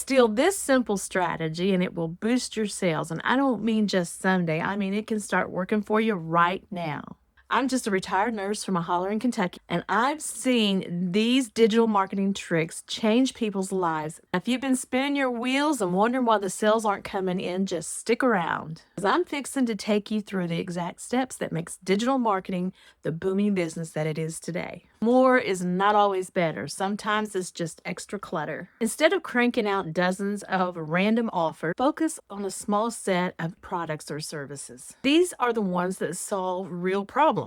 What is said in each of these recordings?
Steal this simple strategy and it will boost your sales. And I don't mean just someday. I mean, it can start working for you right now. I'm just a retired nurse from a holler in Kentucky, and I've seen these digital marketing tricks change people's lives. If you've been spinning your wheels and wondering why the sales aren't coming in, just stick around, because I'm fixing to take you through the exact steps that makes digital marketing the booming business that it is today. More is not always better. Sometimes it's just extra clutter. Instead of cranking out dozens of random offers, focus on a small set of products or services. These are the ones that solve real problems.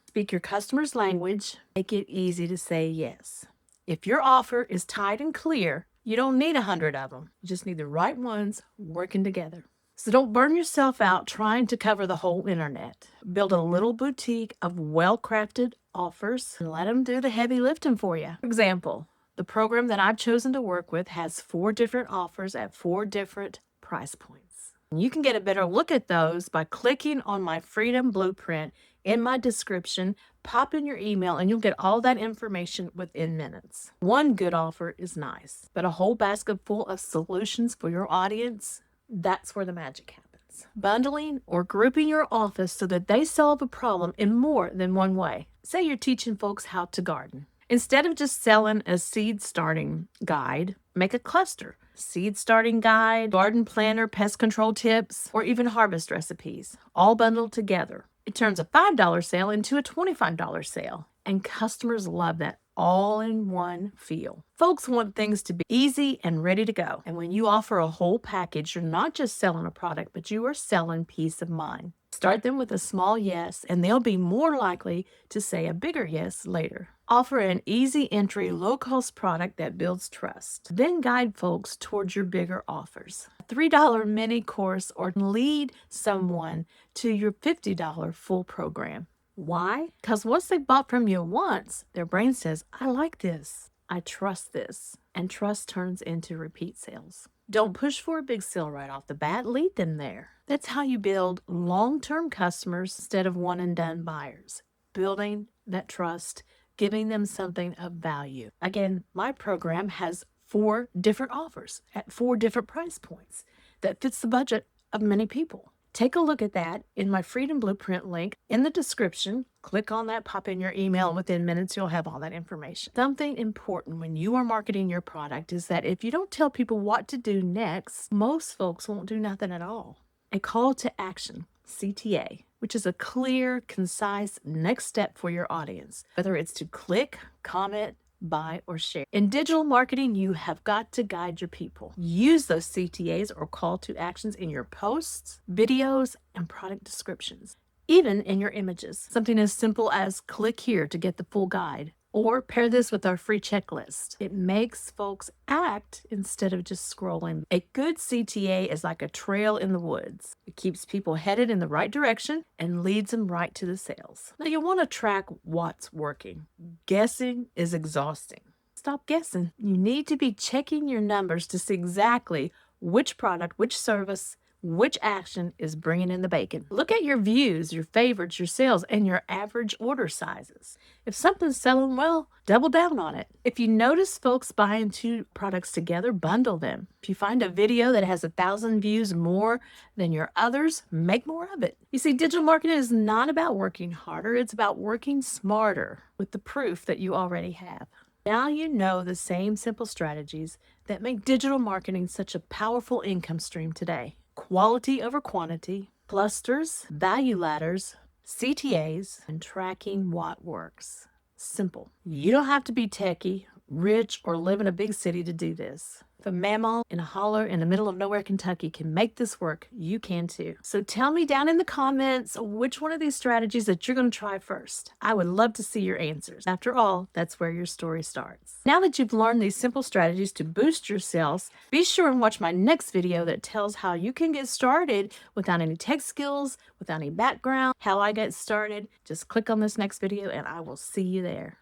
Speak your customer's language. Make it easy to say yes. If your offer is tight and clear, you don't need 100 of them. You just need the right ones working together. So don't burn yourself out trying to cover the whole internet. Build a little boutique of well-crafted offers and let them do the heavy lifting for you. For example, the program that I've chosen to work with has 4 different offers at 4 different price points. You can get a better look at those by clicking on my Freedom Blueprint in my description. Pop in your email and you'll get all that information within minutes. One good offer is nice, but a whole basket full of solutions for your audience, that's where the magic happens. Bundling or grouping your offers so that they solve a problem in more than one way. Say you're teaching folks how to garden. Instead of just selling a seed starting guide, make a cluster. Seed starting guide, garden planner, pest control tips, or even harvest recipes, all bundled together. It turns a $5 sale into a $25 sale, and customers love that all-in-one feel. Folks want things to be easy and ready to go, and when you offer a whole package, you're not just selling a product, but you are selling peace of mind. Start them with a small yes, and they'll be more likely to say a bigger yes later. Offer an easy entry, low-cost product that builds trust. Then guide folks towards your bigger offers. A $3 mini course or lead someone to your $50 full program. Why? Because once they bought from you once, their brain says, I like this, I trust this, and trust turns into repeat sales. Don't push for a big sale right off the bat, lead them there. That's how you build long-term customers instead of one-and-done buyers. Building that trust, giving them something of value. Again, my program has 4 different offers at 4 different price points that fits the budget of many people. Take a look at that in my Freedom Blueprint link in the description. Click on that, pop in your email, and within minutes you'll have all that information. Something important when you are marketing your product is that if you don't tell people what to do next, most folks won't do nothing at all. A call to action, CTA, which is a clear, concise next step for your audience, whether it's to click, comment, buy, or share. In digital marketing, you have got to guide your people. Use those CTAs or call to actions in your posts, videos, and product descriptions, even in your images. Something as simple as click here to get the full guide, or pair this with our free checklist. It makes folks act instead of just scrolling. A good CTA is like a trail in the woods. It keeps people headed in the right direction and leads them right to the sales. Now you want to track what's working. Guessing is exhausting. Stop guessing. You need to be checking your numbers to see exactly which product, which service, which action is bringing in the bacon. Look at your views, your favorites, your sales, and your average order sizes. If something's selling well, double down on it. If you notice folks buying 2 products together, bundle them. If you find a video that has 1,000 views more than your others, make more of it. You see, digital marketing is not about working harder, it's about working smarter with the proof that you already have. Now you know the same simple strategies that make digital marketing such a powerful income stream today. Quality over quantity, clusters, value ladders, CTAs, and tracking what works. Simple. You don't have to be techie, rich, or live in a big city to do this. If a mammal in a holler in the middle of nowhere, Kentucky can make this work, you can too. So tell me down in the comments which one of these strategies that you're going to try first. I would love to see your answers. After all, that's where your story starts. Now that you've learned these simple strategies to boost your sales, be sure and watch my next video that tells how you can get started without any tech skills, without any background, how I get started. Just click on this next video and I will see you there.